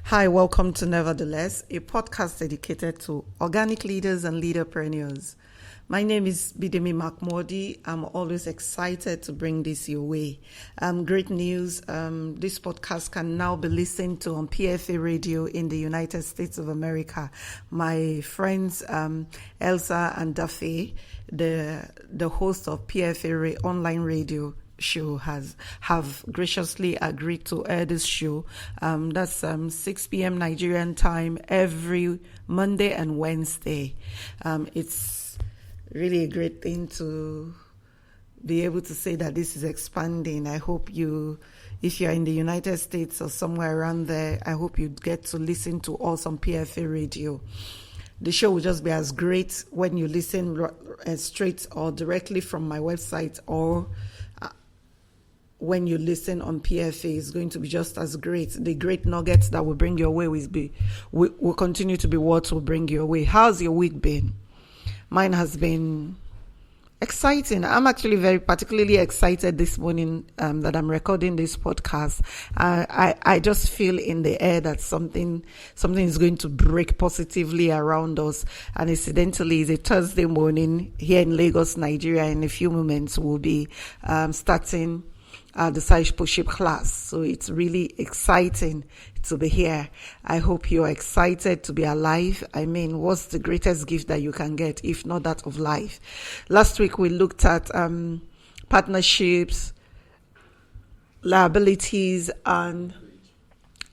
Hi, welcome to Nevertheless, a podcast dedicated to organic leaders and leaderpreneurs. My name is Bidemi Mark-Mordi. I'm always excited to bring this your way. Great news. This podcast can now be listened to on PFA radio in the United States of America. My friends Elsa and Dafe, the host of PFA online radio show, have graciously agreed to air this show. That's 6 p.m. Nigerian time every Monday and Wednesday. It's really a great thing to be able to say that this is expanding. I hope if you're in the United States or somewhere around there, I hope you get to listen to us on PFA radio. The show will just be as great when you listen straight or directly from my website, or when you listen on PFA. Is going to be just as great. The great nuggets that will bring your way will continue to be what will bring you away. How's your week been? Mine has been exciting. I'm actually very particularly excited this morning that I'm recording this podcast. I just feel in the air that something is going to break positively around us. And incidentally, it's a Thursday morning here in Lagos, Nigeria. In a few moments, we'll be starting the discipleship class. So it's really exciting to be here. I hope you're excited to be alive. I mean, what's the greatest gift that you can get if not that of life? Last week we looked at partnerships, liabilities, and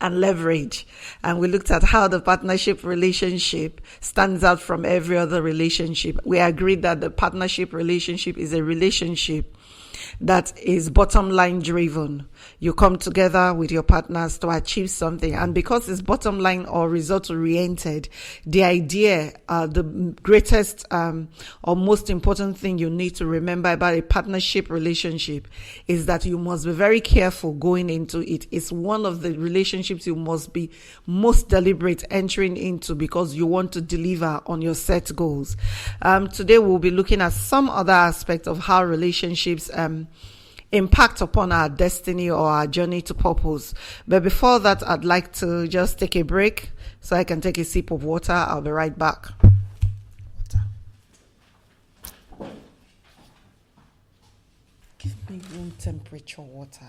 leverage. And we looked at how the partnership relationship stands out from every other relationship. We agreed that the partnership relationship is a relationship that is bottom line driven. You come together with your partners to achieve something, and because it's bottom line or result oriented, the idea, the greatest or most important thing you need to remember about a partnership relationship is that you must be very careful going into it. It's one of the relationships you must be most deliberate entering into because you want to deliver on your set goals. Today we'll be looking at some other aspects of how relationships impact upon our destiny or our journey to purpose. But before that, I'd like to just take a break so I can take a sip of water. I'll be right back. Water. Give me room temperature water.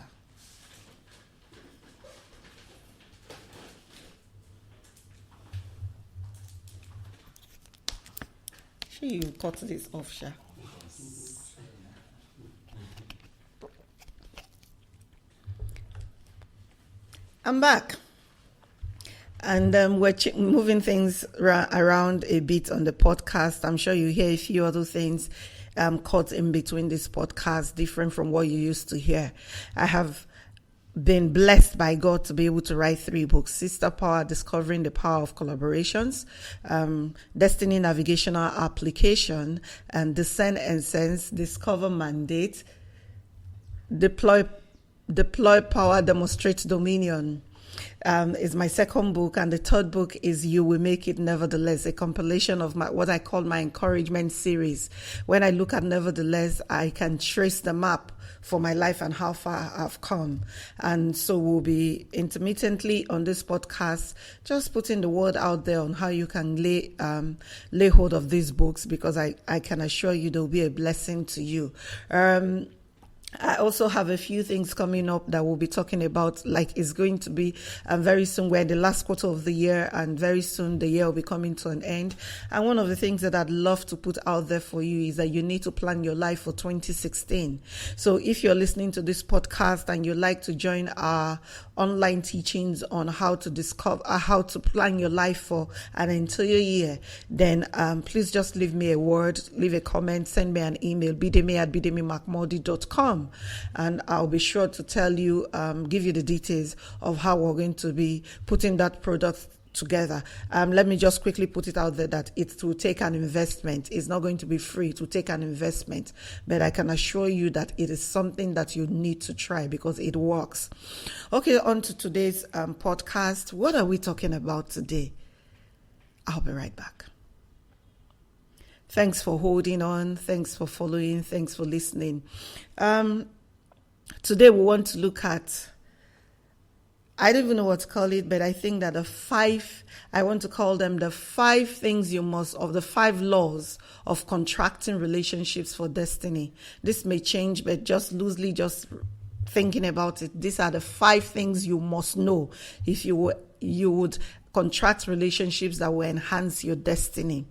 Sure, you cut this off, Sha. I'm back, and we're moving things around a bit on the podcast. I'm sure you hear a few other things caught in between this podcast, different from what you used to hear. I have been blessed by God to be able to write 3 books: Sister Power, Discovering the Power of Collaborations, Destiny Navigational Application, and Discern and Sense, Discover Mandate, Deploy Power, Demonstrate Dominion. Is my second book, and the third book is You Will Make It Nevertheless, a compilation of what I call my encouragement series. When I look at Nevertheless, I can trace the map for my life and how far I've come. And so we'll be intermittently on this podcast just putting the word out there on how you can lay hold of these books, because I can assure you they'll be a blessing to you. I also have a few things coming up that we'll be talking about, like it's going to be very soon. We're in the last quarter of the year, and very soon the year will be coming to an end. And one of the things that I'd love to put out there for you is that you need to plan your life for 2016. So if you're listening to this podcast and you'd like to join our online teachings on how to plan your life for an entire year, then please just leave me a word, leave a comment, send me an email, bidemi@bidemimarkmordi.com, and I'll be sure to tell you, give you the details of how we're going to be putting that product together. Let me just quickly put it out there that it will take an investment. It's not going to be free. It will take an investment, but I can assure you that it is something that you need to try because it works. Okay, on to today's podcast. What are we talking about today? I'll be right back. Thanks for holding on. Thanks for following. Thanks for listening. Today we want to look at I don't even know what to call it, but I think that I want to call them the 5 things you must, of the 5 laws of contracting relationships for destiny. This may change, but just loosely, just thinking about it, these are the 5 things you must know if you would contract relationships that will enhance your destiny.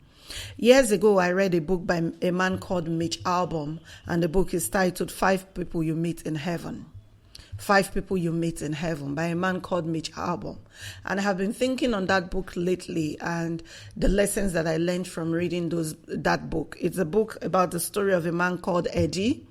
Years ago, I read a book by a man called Mitch Albom, and the book is titled 5 People You Meet in Heaven. 5 People You Meet in Heaven by a man called Mitch Albom. And I have been thinking on that book lately and the lessons that I learned from reading that book. It's a book about the story of a man called Eddie,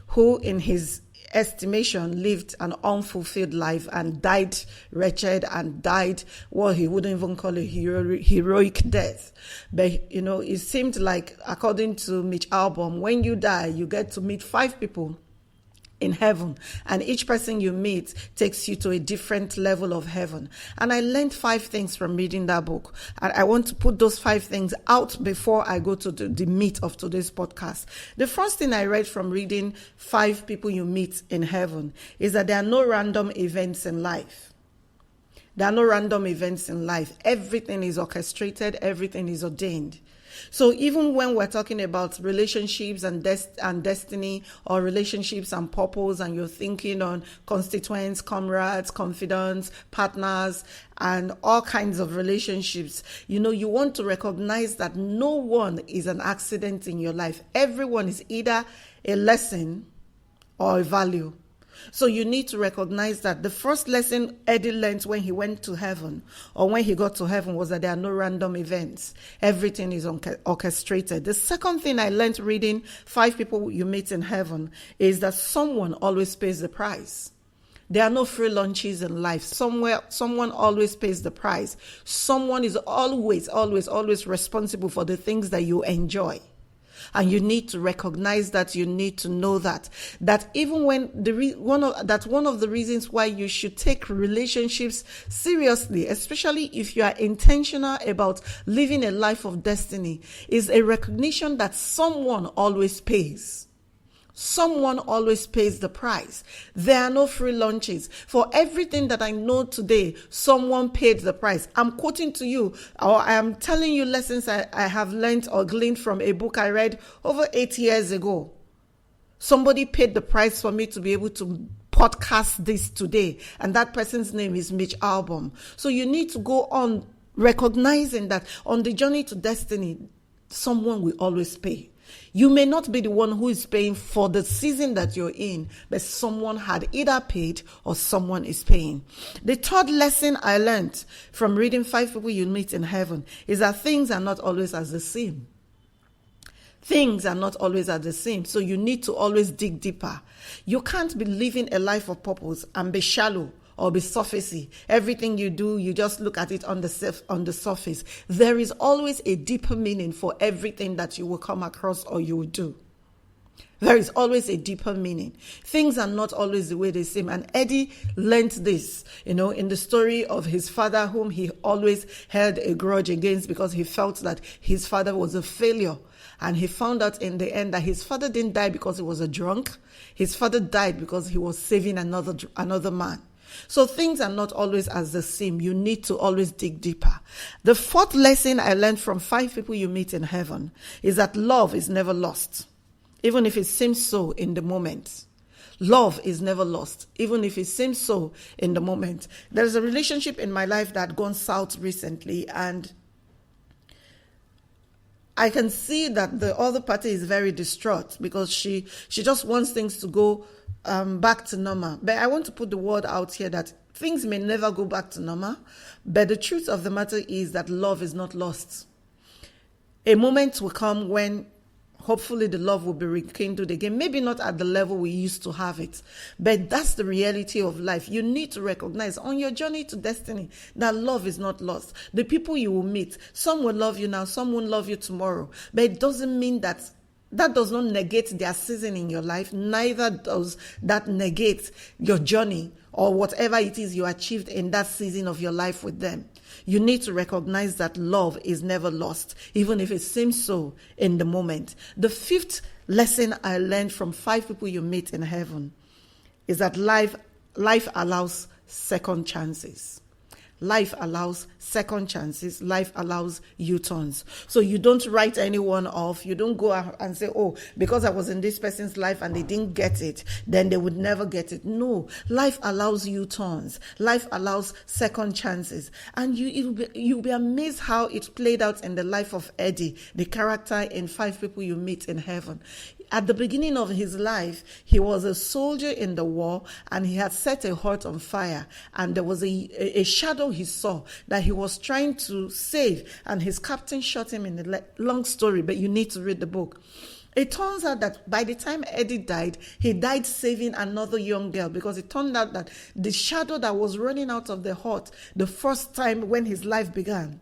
who in his estimation lived an unfulfilled life and died wretched and died what he wouldn't even call a heroic death. But it seemed like, according to Mitch Albom, when you die, you get to meet 5 people in heaven, and each person you meet takes you to a different level of heaven. And I learned 5 things from reading that book, and I want to put those 5 things out before I go to the meat of today's podcast. The first thing I read from reading 5 People You Meet in Heaven is that there are no random events in life. There are no random events in life. Everything is orchestrated, everything is ordained. So even when we're talking about relationships and destiny, or relationships and purpose, and you're thinking on constituents, comrades, confidants, partners, and all kinds of relationships, you want to recognize that no one is an accident in your life. Everyone is either a lesson or a value. So you need to recognize that the first lesson Eddie learned when he went to heaven, or when he got to heaven, was that there are no random events. Everything is orchestrated. The second thing I learned reading 5 People You Meet in Heaven is that someone always pays the price. There are no free lunches in life. Someone always pays the price. Someone is always responsible for the things that you enjoy. And you need to recognize that, you need to know that even when one of the reasons why you should take relationships seriously, especially if you are intentional about living a life of destiny, is a recognition that someone always pays. Someone always pays the price. There are no free lunches. For everything that I know today, someone paid the price. I'm quoting to you, or I am telling you lessons I have learned or gleaned from a book I read over 8 years ago. Somebody paid the price for me to be able to podcast this today, and that person's name is Mitch Albom. So you need to go on recognizing that on the journey to destiny, someone will always pay. You may not be the one who is paying for the season that you're in, but someone had either paid or someone is paying. The third lesson I learned from reading 5 People You Meet in Heaven is that things are not always as the same. Things are not always as the same, so you need to always dig deeper. You can't be living a life of purpose and be shallow or be surfacey. Everything you do, you just look at it on the surface. There is always a deeper meaning for everything that you will come across or you will do. There is always a deeper meaning. Things are not always the way they seem. And Eddie learned this, in the story of his father, whom he always held a grudge against because he felt that his father was a failure. And he found out in the end that his father didn't die because he was a drunk. His father died because he was saving another man. So things are not always as the same. You need to always dig deeper. The fourth lesson I learned from 5 People You Meet in Heaven is that love is never lost, even if it seems so in the moment. Love is never lost, even if it seems so in the moment. There's a relationship in my life that had gone south recently, and I can see that the other party is very distraught because she just wants things to go back to normal. But I want to put the word out here that things may never go back to normal, but the truth of the matter is that love is not lost. A moment will come when hopefully the love will be rekindled again. Maybe not at the level we used to have it, but that's the reality of life. You need to recognize on your journey to destiny that love is not lost. The people you will meet, some will love you now, some won't love you tomorrow, but it doesn't mean that does not negate their season in your life. Neither does that negate your journey or whatever it is you achieved in that season of your life with them. You need to recognize that love is never lost, even if it seems so in the moment. The fifth lesson I learned from 5 People You Meet in Heaven is that life allows second chances. Life allows second chances. Life allows U-turns. So you don't write anyone off. You don't go out and say, oh, because I was in this person's life and they didn't get it, then they would never get it. No, life allows U-turns. Life allows second chances. And you'll be amazed how it played out in the life of Eddie, the character in 5 People You Meet in Heaven. At the beginning of his life, he was a soldier in the war and he had set a heart on fire. And there was a shadow he saw that he was trying to save. And his captain shot him in the long story, but you need to read the book. It turns out that by the time Eddie died, he died saving another young girl, because it turned out that the shadow that was running out of the hut the first time when his life began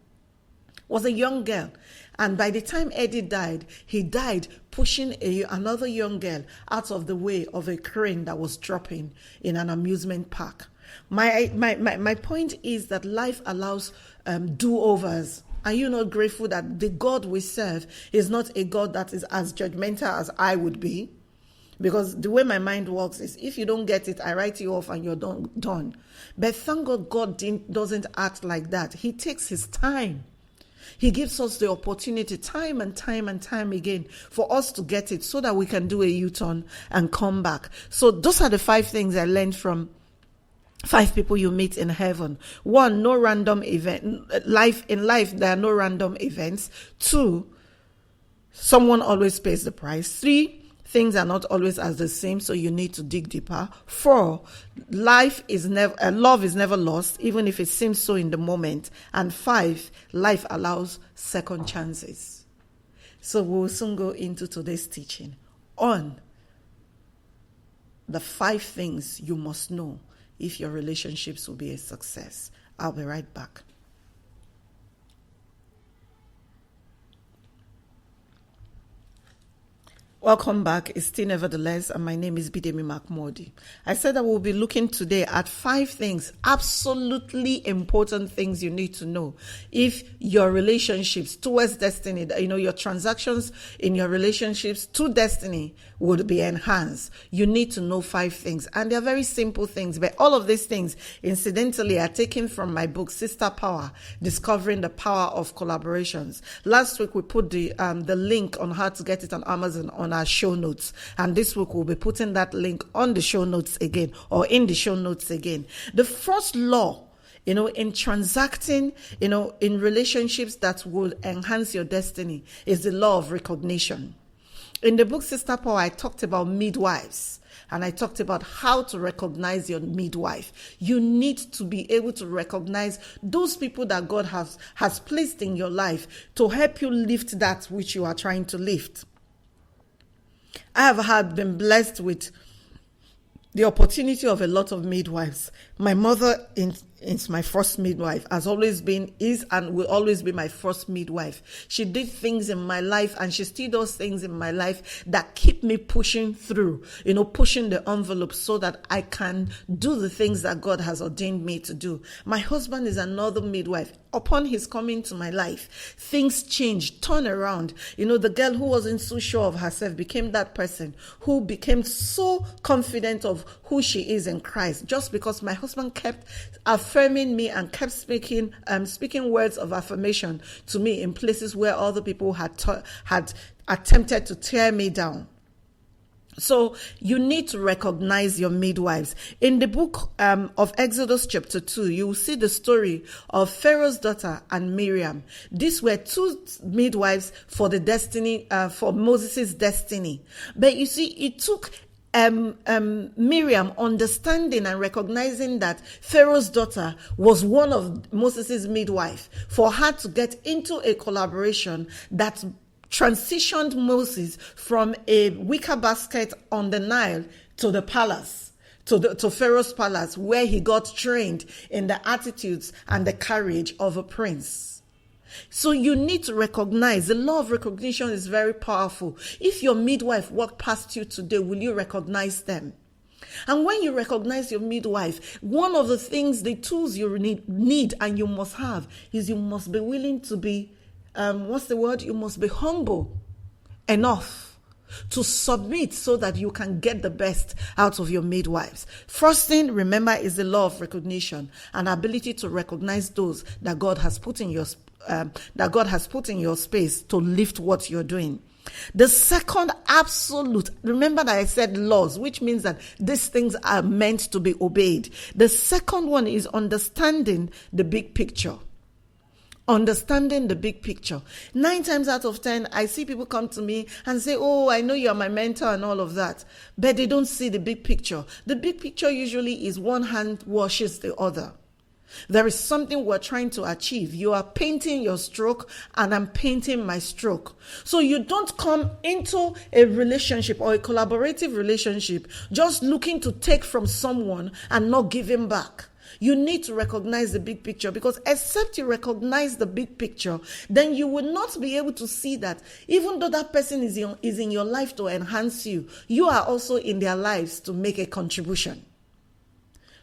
was a young girl. And by the time Eddie died, he died pushing another young girl out of the way of a crane that was dropping in an amusement park. My point is that life allows do-overs. Are you not grateful that the God we serve is not a God that is as judgmental as I would be? Because the way my mind works is, if you don't get it, I write you off and you're done. But thank God, doesn't act like that. He takes his time. He gives us the opportunity time and time again for us to get it, so that we can do a U-turn and come back. So those are the 5 things I learned from 5 People You Meet in Heaven. 1, no random event. In life, there are no random events. 2, someone always pays the price. 3, things are not always as the same, so you need to dig deeper. 4, love is never lost, even if it seems so in the moment. And 5, life allows second chances. So we'll soon go into today's teaching on the 5 things you must know if your relationships will be a success. I'll be right back. Welcome back. It's still Nevertheless, and my name is Bidemi Mark-Mordi. I said that we'll be looking today at 5 things, absolutely important things you need to know if your relationships towards destiny, your transactions in your relationships to destiny would be enhanced. You need to know 5 things, and they're very simple things, but all of these things, incidentally, are taken from my book, Sister Power, Discovering the Power of Collaborations. Last week, we put the link on how to get it on Amazon on our show notes, and this week we'll be putting that link on the show notes again, or in the show notes again. The first law, in transacting, in relationships that will enhance your destiny, is the law of recognition. In the book Sister Power, I talked about midwives, and I talked about how to recognize your midwife. You need to be able to recognize those people that God has placed in your life to help you lift that which you are trying to lift. I have been blessed with the opportunity of a lot of midwives. My mother is my first midwife, has always been, is, and will always be my first midwife. She did things in my life, and she still does things in my life that keep me pushing through, pushing the envelope so that I can do the things that God has ordained me to do. My husband is another midwife. Upon his coming to my life, things changed, turn around. The girl who wasn't so sure of herself became that person who became so confident of who she is in Christ, just because my husband kept affirming me and kept speaking words of affirmation to me in places where other people had attempted to tear me down. So you need to recognize your midwives. In the book of Exodus chapter 2, you will see the story of Pharaoh's daughter and Miriam. These were 2 midwives for the destiny, for Moses' destiny. But you see, it took Miriam understanding and recognizing that Pharaoh's daughter was one of Moses' midwife for her to get into a collaboration that transitioned Moses from a wicker basket on the Nile to the palace, to Pharaoh's palace, where he got trained in the attitudes and the courage of a prince. So you need to recognize. The law of recognition is very powerful. If your midwife walked past you today, will you recognize them? And when you recognize your midwife, one of the things, the tools you need and you must have is you must be willing to be, you must be humble enough to submit so that you can get the best out of your midwives. First thing, remember, is the law of recognition, an ability to recognize those that God has put in your space to lift what you're doing. The second absolute, remember that I said laws, which means that these things are meant to be obeyed. The second one is understanding the big picture. Understanding the big picture. 9 times out of 10, I see people come to me and say, oh, I know you're my mentor and all of that, but they don't see the big picture. The big picture usually is one hand washes the other. There is something we're trying to achieve. You are painting your stroke and I'm painting my stroke. So you don't come into a relationship or a collaborative relationship just looking to take from someone and not giving back. You need to recognize the big picture, because except you recognize the big picture, then you will not be able to see that even though that person is in your life to enhance you, you are also in their lives to make a contribution.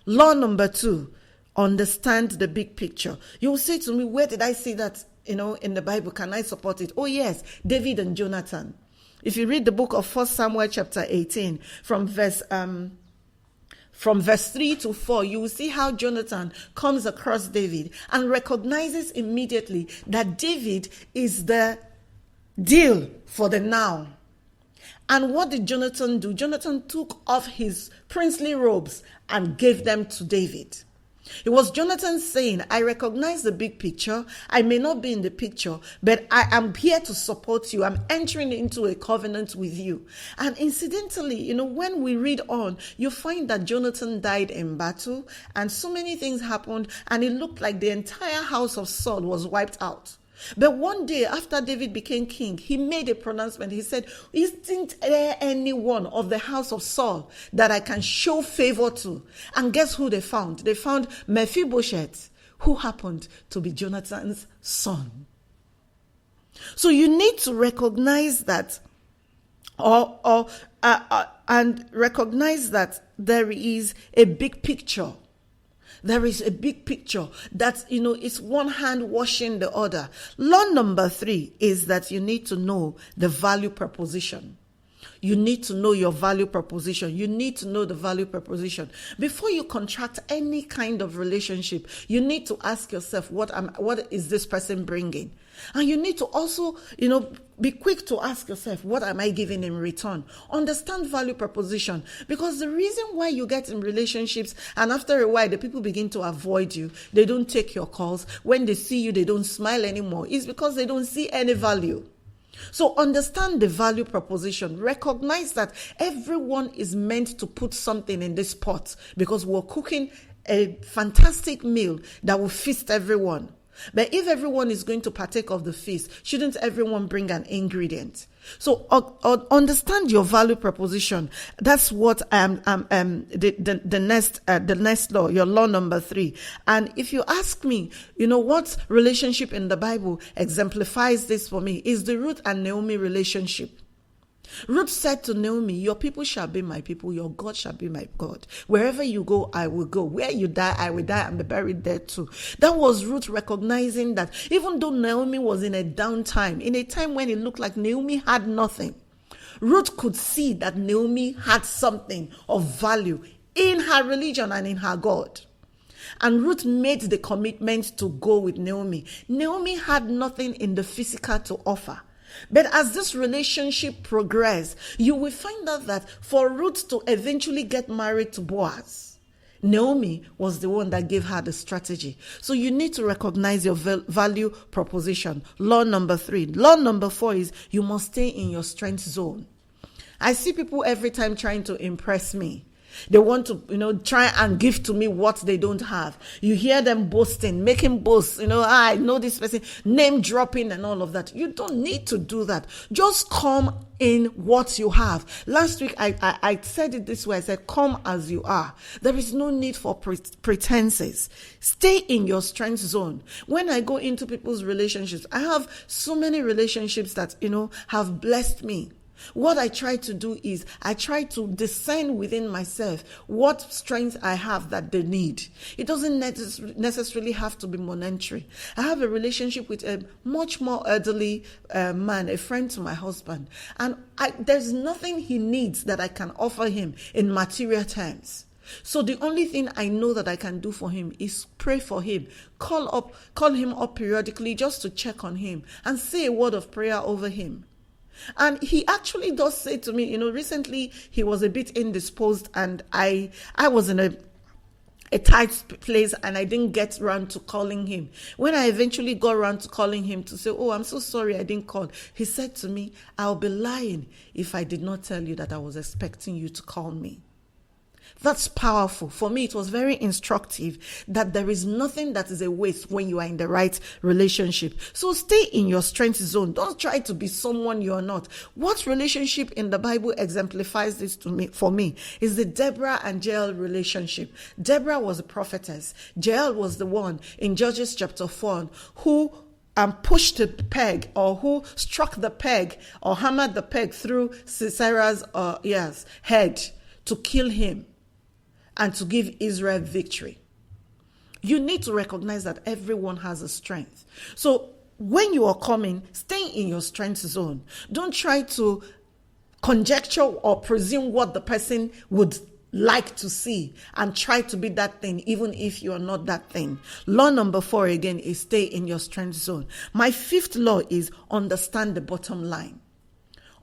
Law number 2, understand the big picture. You will say to me, where did I see that, in the Bible? Can I support it? Oh yes, David and Jonathan. If you read the book of 1 Samuel chapter 18 from verse 3 to 4, you will see how Jonathan comes across David and recognizes immediately that David is the deal for the now. And what did Jonathan do? Jonathan took off his princely robes and gave them to David. It was Jonathan saying, I recognize the big picture. I may not be in the picture, but I am here to support you. I'm entering into a covenant with you. And incidentally, when we read on, you find that Jonathan died in battle and so many things happened, and it looked like the entire house of Saul was wiped out. But one day after David became king, he made a pronouncement. He said, isn't there anyone of the house of Saul that I can show favor to? And guess who they found? They found Mephibosheth, who happened to be Jonathan's son. So you need to recognize that and recognize that there is a big picture. There is a big picture that, it's one hand washing the other. Law number 3 is that you need to know the value proposition. You need to know your value proposition. You need to know the value proposition. Before you contract any kind of relationship, you need to ask yourself, what is this person bringing? And you need to also, be quick to ask yourself, what am I giving in return? Understand value proposition. Because the reason why you get in relationships and after a while the people begin to avoid you, they don't take your calls, when they see you, they don't smile anymore, is because they don't see any value. So understand the value proposition. Recognize that everyone is meant to put something in this pot, because we're cooking a fantastic meal that will feast everyone. But if everyone is going to partake of the feast, shouldn't everyone bring an ingredient? So understand your value proposition. That's what the next law, your law number 3. And if you ask me, what relationship in the Bible exemplifies this for me, is the Ruth and Naomi relationship. Ruth said to Naomi, your people shall be my people, your God shall be my God. Wherever you go, I will go. Where you die, I will die and be buried there too. That was Ruth recognizing that even though Naomi was in a downtime, in a time when it looked like Naomi had nothing, Ruth could see that Naomi had something of value in her religion and in her God. And Ruth made the commitment to go with Naomi. Naomi had nothing in the physical to offer. But as this relationship progressed, you will find out that for Ruth to eventually get married to Boaz, Naomi was the one that gave her the strategy. So you need to recognize your value proposition. Law number 3. Law number 4 is you must stay in your strength zone. I see people every time trying to impress me. They want to, try and give to me what they don't have. You hear them boasting, making boasts, I know this person, name dropping and all of that. You don't need to do that. Just come in what you have. Last week, I said it this way. I said, come as you are. There is no need for pretenses. Stay in your strength zone. When I go into people's relationships, I have so many relationships that, have blessed me. What I try to do is I try to discern within myself what strength I have that they need. It doesn't necessarily have to be monetary. I have a relationship with a much more elderly man, a friend to my husband, and there's nothing he needs that I can offer him in material terms. So the only thing I know that I can do for him is pray for him, call him up periodically just to check on him and say a word of prayer over him. And he actually does say to me, recently he was a bit indisposed, and I was in a tight place and I didn't get around to calling him. When I eventually got around to calling him to say, oh, I'm so sorry I didn't call, he said to me, I'll be lying if I did not tell you that I was expecting you to call me. That's powerful. For me, it was very instructive that there is nothing that is a waste when you are in the right relationship. So stay in your strength zone. Don't try to be someone you're not. What relationship in the Bible exemplifies this for me is the Deborah and Jael relationship. Deborah was a prophetess. Jael was the one in Judges chapter 4 who pushed the peg, or who struck the peg or hammered the peg through Sisera's head to kill him and to give Israel victory. You need to recognize that everyone has a strength. So when you are coming, stay in your strength zone. Don't try to conjecture or presume what the person would like to see and try to be that thing, even if you are not that thing. Law number 4 again is stay in your strength zone. My 5th law is understand the bottom line.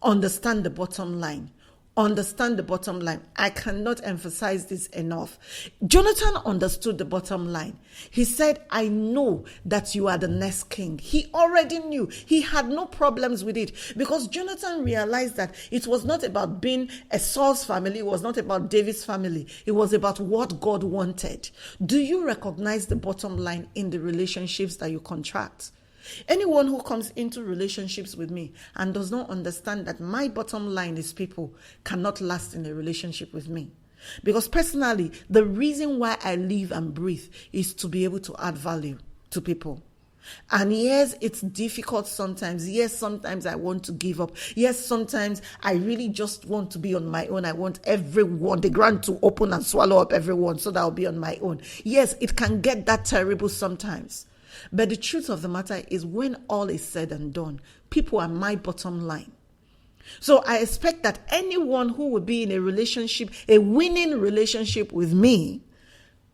Understand the bottom line. Understand the bottom line. I cannot emphasize this enough. Jonathan understood the bottom line. He said, I know that you are the next king. He already knew. He had no problems with it, because Jonathan realized that it was not about being a Saul's family. It was not about David's family. It was about what God wanted. Do you recognize the bottom line in the relationships that you contract? Anyone who comes into relationships with me and does not understand that my bottom line is people cannot last in a relationship with me. Because personally, the reason why I live and breathe is to be able to add value to people. And yes, it's difficult sometimes. Yes, sometimes I want to give up. Yes, sometimes I really just want to be on my own. I want everyone, the ground to open and swallow up everyone so that I'll be on my own. Yes, it can get that terrible sometimes. But the truth of the matter is, when all is said and done, people are my bottom line. So I expect that anyone who would be in a relationship, a winning relationship with me,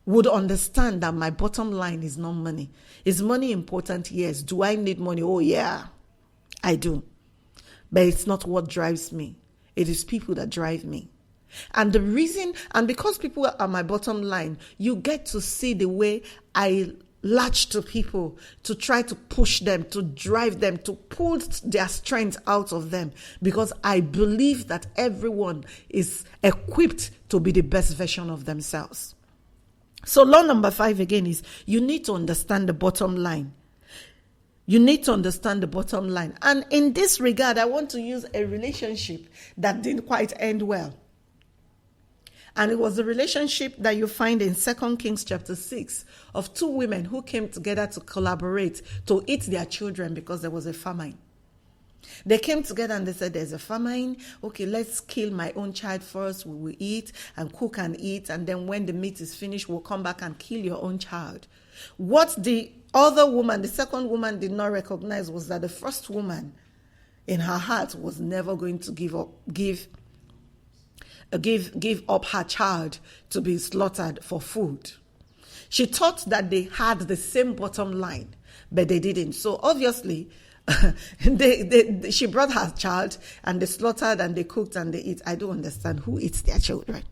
would understand that my bottom line is not money. Is money important? Yes. Do I need money? Oh, yeah, I do. But it's not what drives me. It is people that drive me. And the reason, and because people are my bottom line, you get to see the way I latch to people, to try to push them, to drive them, to pull their strength out of them, because I believe that everyone is equipped to be the best version of themselves. So law number 5 again is, you need to understand the bottom line. You need to understand the bottom line. And in this regard, I want to use a relationship that didn't quite end well. And it was the relationship that you find in 2 Kings chapter 6 of 2 women who came together to collaborate to eat their children because there was a famine. They came together and they said, there's a famine. Okay, let's kill my own child first. We will eat and cook and eat. And then when the meat is finished, we'll come back and kill your own child. What the other woman, the second woman, did not recognize was that the first woman in her heart was never going to give up her child to be slaughtered for food. She thought that they had the same bottom line, but they didn't. So obviously, she brought her child and they slaughtered and they cooked and they eat. I don't understand who eats their children.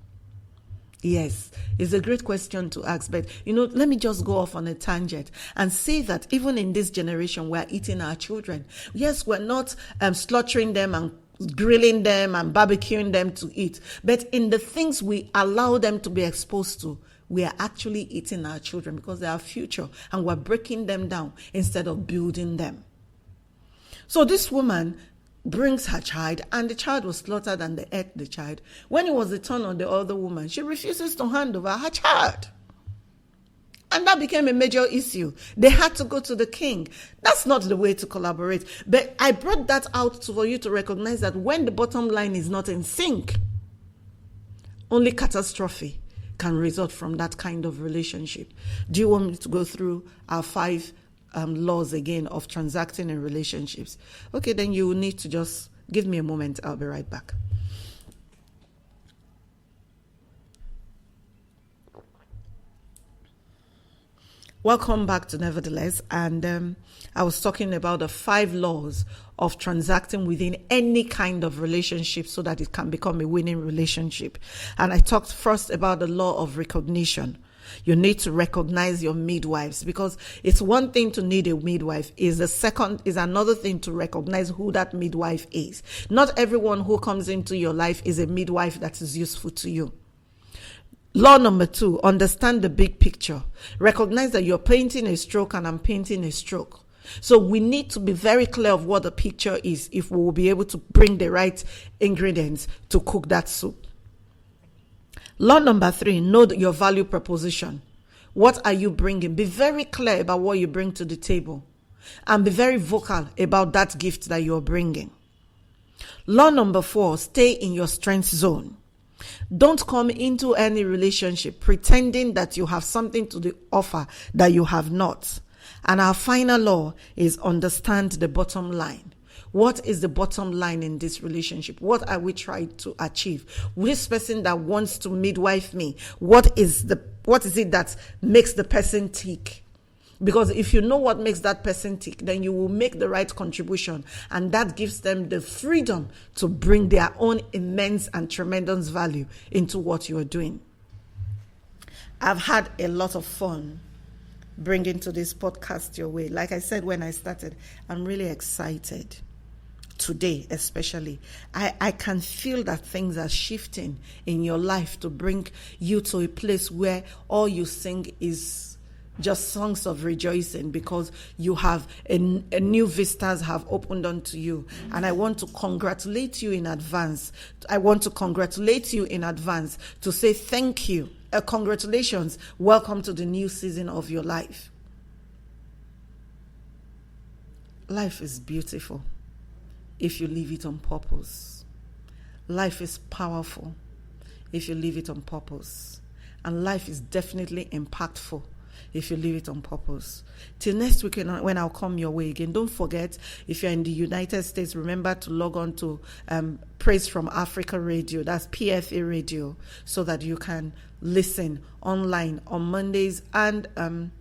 Yes, it's a great question to ask, but let me just go off on a tangent and say that even in this generation, we're eating our children. Yes, we're not slaughtering them and grilling them and barbecuing them to eat, but in the things we allow them to be exposed to, we are actually eating our children because they are our future, and we're breaking them down instead of building them. So this woman brings her child, and the child was slaughtered and they ate the child. When it was the turn on the other woman, she refuses to hand over her child. And that became a major issue. They had to go to the king. That's not the way to collaborate. But I brought that out for you to recognize that when the bottom line is not in sync, only catastrophe can result from that kind of relationship. Do you want me to go through our 5 laws again of transacting in relationships? Okay, then you will need to just give me a moment. I'll be right back. Welcome back to Nevertheless. And I was talking about the 5 laws of transacting within any kind of relationship so that it can become a winning relationship. And I talked first about the law of recognition. You need to recognize your midwives, because it's one thing to need a midwife, is another thing to recognize who that midwife is. Not everyone who comes into your life is a midwife that is useful to you. Law number 2, understand the big picture. Recognize that you're painting a stroke and I'm painting a stroke. So we need to be very clear of what the picture is if we will be able to bring the right ingredients to cook that soup. Law number 3, know your value proposition. What are you bringing? Be very clear about what you bring to the table and be very vocal about that gift that you're bringing. Law number 4, stay in your strength zone. Don't come into any relationship pretending that you have something to offer that you have not. And our final law is understand the bottom line. What is the bottom line in this relationship? What are we trying to achieve? This person that wants to midwife me, what is it that makes the person tick? Because if you know what makes that person tick, then you will make the right contribution. And that gives them the freedom to bring their own immense and tremendous value into what you are doing. I've had a lot of fun bringing to this podcast your way. Like I said when I started, I'm really excited. Today especially, I can feel that things are shifting in your life to bring you to a place where all you sing is just songs of rejoicing, because you have a new vistas have opened onto you. And I want to congratulate you in advance. To say thank you. Congratulations. Welcome to the new season of your life. Life is beautiful if you live it on purpose. Life is powerful if you live it on purpose. And life is definitely impactful if you leave it on purpose. Till next week when I'll come your way again, don't forget, if you're in the United States, remember to log on to Praise from Africa Radio, that's PFA Radio, so that you can listen online on Mondays and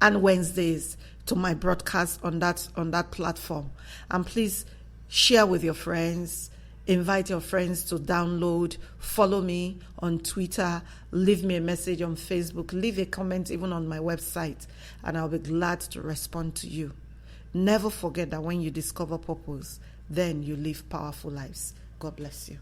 Wednesdays to my broadcast on that platform. And please share with your friends. Invite your friends to download, follow me on Twitter, leave me a message on Facebook, leave a comment even on my website, and I'll be glad to respond to you. Never forget that when you discover purpose, then you live powerful lives. God bless you.